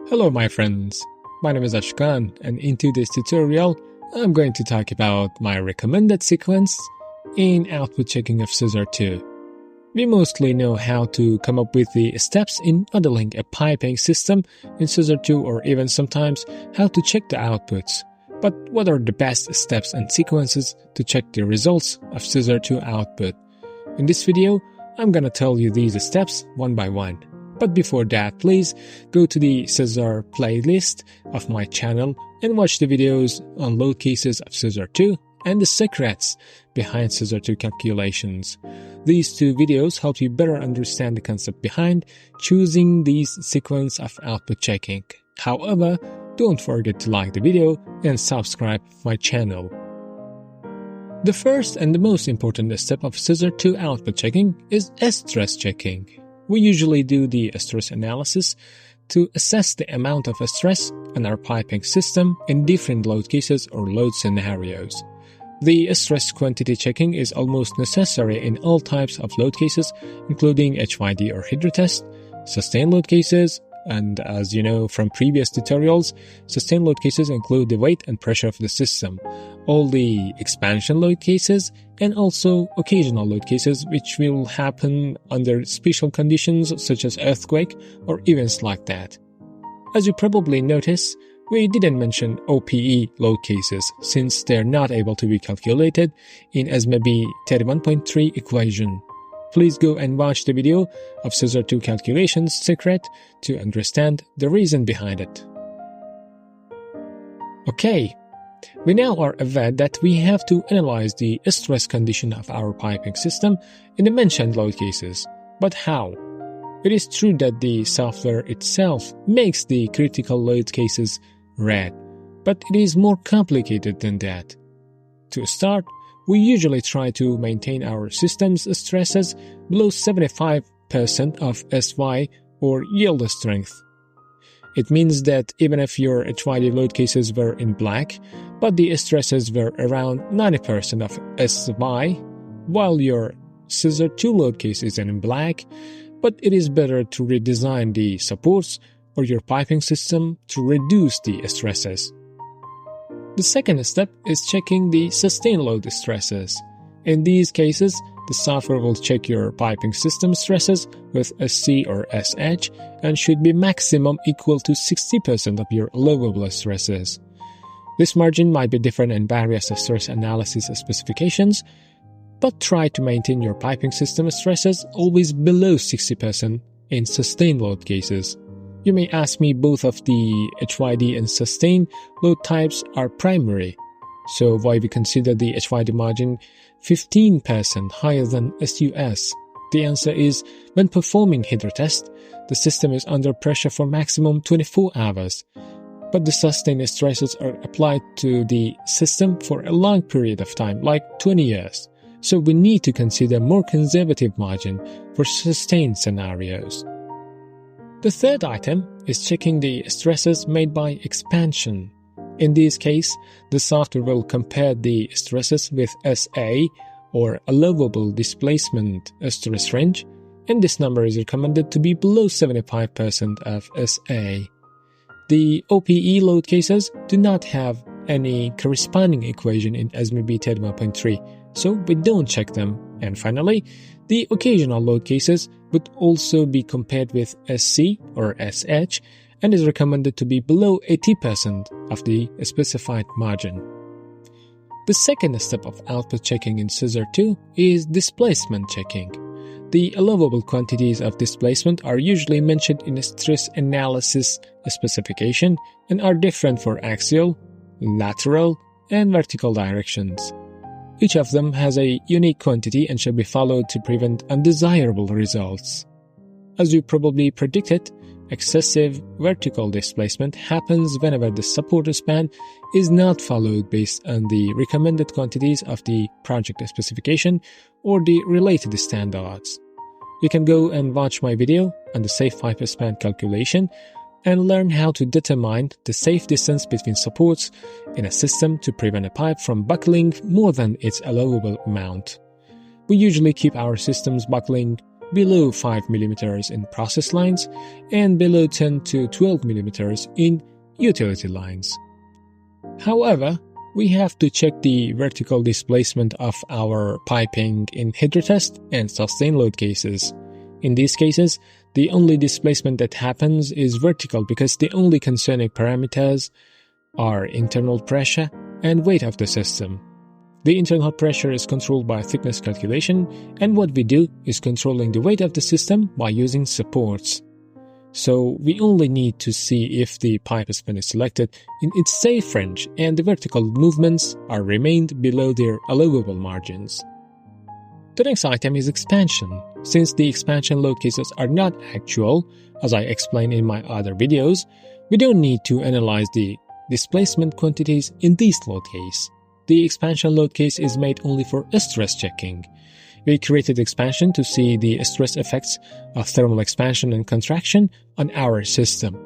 Hello my friends, my name is Ashkan and in today's tutorial I'm going to talk about my recommended sequence in output checking of Scissor 2. We mostly know how to come up with the steps in modeling a piping system in Scissor 2 or even sometimes how to check the outputs. But what are the best steps and sequences to check the results of Scissor 2 output? In this video, I'm gonna tell you these steps one by one. But before that, please go to the Scissor playlist of my channel and watch the videos on load cases of Scissor 2 and the secrets behind Scissor 2 calculations. These two videos help you better understand the concept behind choosing these sequence of output checking. However, don't forget to like the video and subscribe my channel. The first and the most important step of Scissor 2 output checking is stress checking. We usually do the stress analysis to assess the amount of stress on our piping system in different load cases or load scenarios. The stress quantity checking is almost necessary in all types of load cases, including HYD or hydro test, sustained load cases, and as you know from previous tutorials, sustained load cases include the weight and pressure of the system, all the expansion load cases, and also occasional load cases which will happen under special conditions such as earthquake or events like that. As you probably notice, we didn't mention OPE load cases since they're not able to be calculated in SMB 31.3 equation. Please go and watch the video of Scissor 2 calculations secret to understand the reason behind it. Okay, we now are aware that we have to analyze the stress condition of our piping system in the mentioned load cases. But how? It is true that the software itself makes the critical load cases red, but it is more complicated than that. To start, we usually try to maintain our system's stresses below 75% of SY or yield strength. It means that even if your HYD load cases were in black, but the stresses were around 90% of SY, while your Scissor 2 load case is in black, but it is better to redesign the supports or your piping system to reduce the stresses. The second step is checking the sustained load stresses. In these cases, the software will check your piping system stresses with SC or SH and should be maximum equal to 60% of your allowable stresses. This margin might be different in various stress analysis specifications, but try to maintain your piping system stresses always below 60% in sustained load cases. You may ask me, both of the HYD and sustained load types are primary, so why we consider the HYD margin 15% higher than SUS? The answer is, when performing hydro test, the system is under pressure for maximum 24 hours, but the sustained stresses are applied to the system for a long period of time, like 20 years. So we need to consider more conservative margin for sustained scenarios. The third item is checking the stresses made by expansion. In this case, the software will compare the stresses with SA or allowable displacement stress range, and this number is recommended to be below 75% of SA. The OPE load cases do not have any corresponding equation in SMB 31.3, so we don't check them. And finally, the occasional load cases would also be compared with SC or SH and is recommended to be below 80% of the specified margin. The second step of output checking in Scissor 2 is displacement checking. The allowable quantities of displacement are usually mentioned in a stress analysis specification and are different for axial, lateral, and vertical directions. Each of them has a unique quantity and should be followed to prevent undesirable results. As you probably predicted, excessive vertical displacement happens whenever the support span is not followed based on the recommended quantities of the project specification or the related standards. You can go and watch my video on the safe pipe span calculation and learn how to determine the safe distance between supports in a system to prevent a pipe from buckling more than its allowable amount. We usually keep our systems buckling below 5 mm in process lines and below 10 to 12 mm in utility lines. However, we have to check the vertical displacement of our piping in hydrotest and sustained load cases. In these cases, the only displacement that happens is vertical because the only concerning parameters are internal pressure and weight of the system. The internal pressure is controlled by thickness calculation, and what we do is controlling the weight of the system by using supports. So we only need to see if the pipe span is selected in its safe range and the vertical movements are remained below their allowable margins. The next item is expansion. Since the expansion load cases are not actual, as I explained in my other videos, we don't need to analyze the displacement quantities in this load case. The expansion load case is made only for stress checking. We created expansion to see the stress effects of thermal expansion and contraction on our system.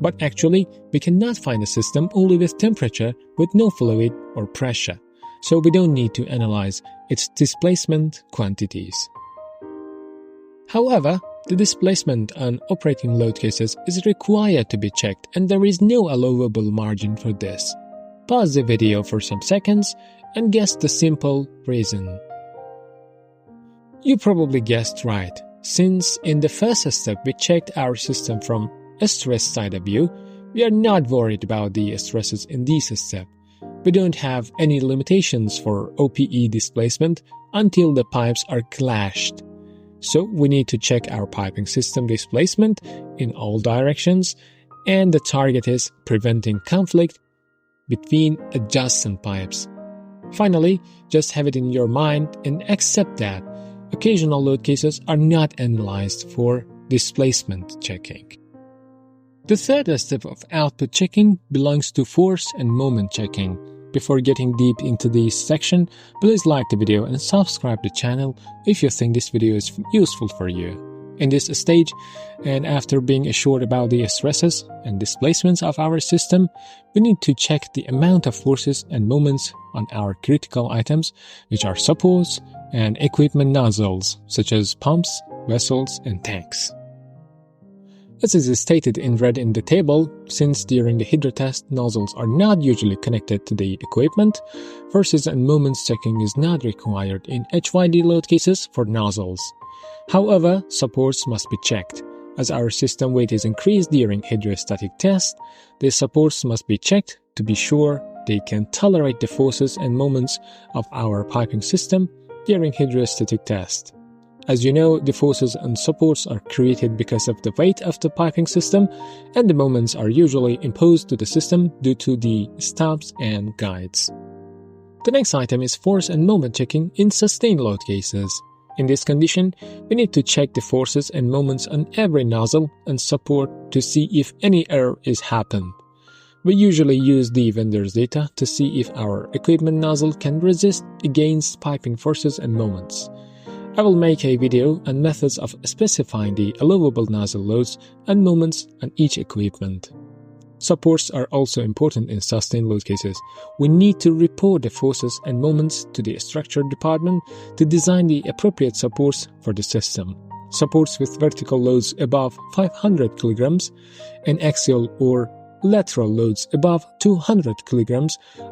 But actually, we cannot find a system only with temperature with no fluid or pressure, so we don't need to analyze its displacement quantities. However, the displacement on operating load cases is required to be checked, and there is no allowable margin for this. Pause the video for some seconds and guess the simple reason. You probably guessed right, since in the first step we checked our system from a stress side of view, we are not worried about the stresses in this step. We don't have any limitations for OPE displacement until the pipes are clashed. So we need to check our piping system displacement in all directions, and the target is preventing conflict between adjacent pipes. Finally, just have it in your mind and accept that occasional load cases are not analyzed for displacement checking. The third step of output checking belongs to force and moment checking. Before getting deep into this section, please like the video and subscribe to the channel if you think this video is useful for you. In this stage, and after being assured about the stresses and displacements of our system, we need to check the amount of forces and moments on our critical items, which are supports and equipment nozzles, such as pumps, vessels, and tanks. As is stated in red in the table, since during the hydrotest nozzles are not usually connected to the equipment, forces and moments checking is not required in HYD load cases for nozzles. However, supports must be checked. As our system weight is increased during hydrostatic test, the supports must be checked to be sure they can tolerate the forces and moments of our piping system during hydrostatic test. As you know, the forces and supports are created because of the weight of the piping system, and the moments are usually imposed to the system due to the stops and guides. The next item is force and moment checking in sustained load cases. In this condition, we need to check the forces and moments on every nozzle and support to see if any error is happened. We usually use the vendor's data to see if our equipment nozzle can resist against piping forces and moments. I will make a video on methods of specifying the allowable nozzle loads and moments on each equipment. Supports are also important in sustained load cases. We need to report the forces and moments to the structure department to design the appropriate supports for the system. Supports with vertical loads above 500 kg and axial or lateral loads above 200 kg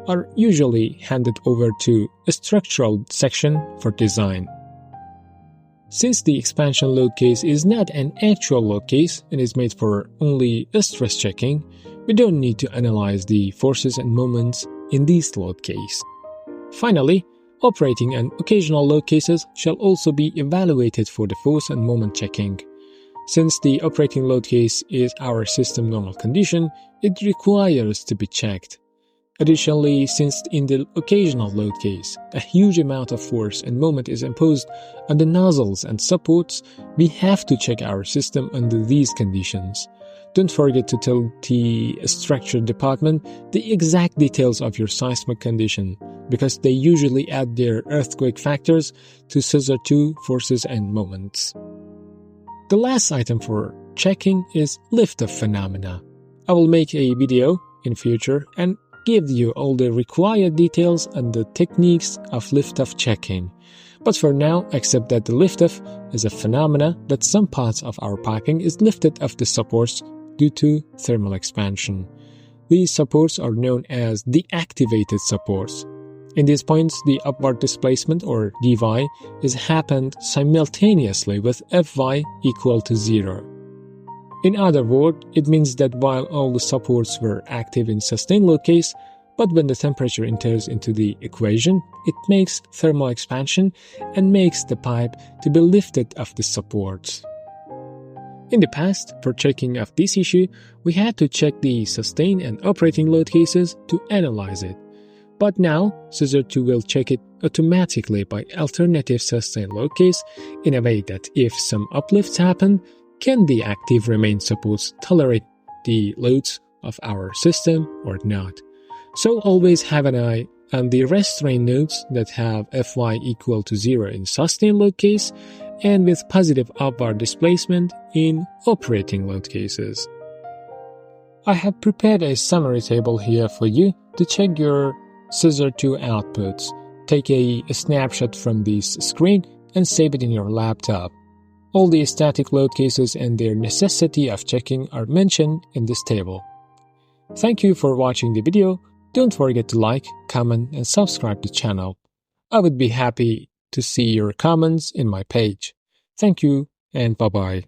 are usually handed over to a structural section for design. Since the expansion load case is not an actual load case and is made for only stress checking, we don't need to analyze the forces and moments in this load case. Finally, operating and occasional load cases shall also be evaluated for the force and moment checking. Since the operating load case is our system normal condition, it requires to be checked. Additionally, since in the occasional load case, a huge amount of force and moment is imposed on the nozzles and supports, we have to check our system under these conditions. Don't forget to tell the structure department the exact details of your seismic condition, because they usually add their earthquake factors to SISR2 forces and moments. The last item for checking is lift-off phenomena. I will make a video in future and give you all the required details and the techniques of lift-off checking. But for now, accept that the lift-off is a phenomena that some parts of our piping is lifted off the supports due to thermal expansion. These supports are known as deactivated supports. In these points, the upward displacement, or dy, is happened simultaneously with Fy equal to 0. In other words, it means that while all the supports were active in sustained load case, but when the temperature enters into the equation, it makes thermal expansion and makes the pipe to be lifted off the supports. In the past, for checking of this issue, we had to check the sustained and operating load cases to analyze it. But now, Scissor 2 will check it automatically by alternative sustained load case in a way that if some uplifts happen, can the active remain supports tolerate the loads of our system or not? So always have an eye on the restraint nodes that have Fy equal to 0 in sustained load case and with positive upward displacement in operating load cases. I have prepared a summary table here for you to check your Scissor 2 outputs. Take a snapshot from this screen and save it in your laptop. All the static load cases and their necessity of checking are mentioned in this table. Thank you for watching the video. Don't forget to like, comment, and subscribe to the channel. I would be happy to see your comments in my page. Thank you and bye-bye.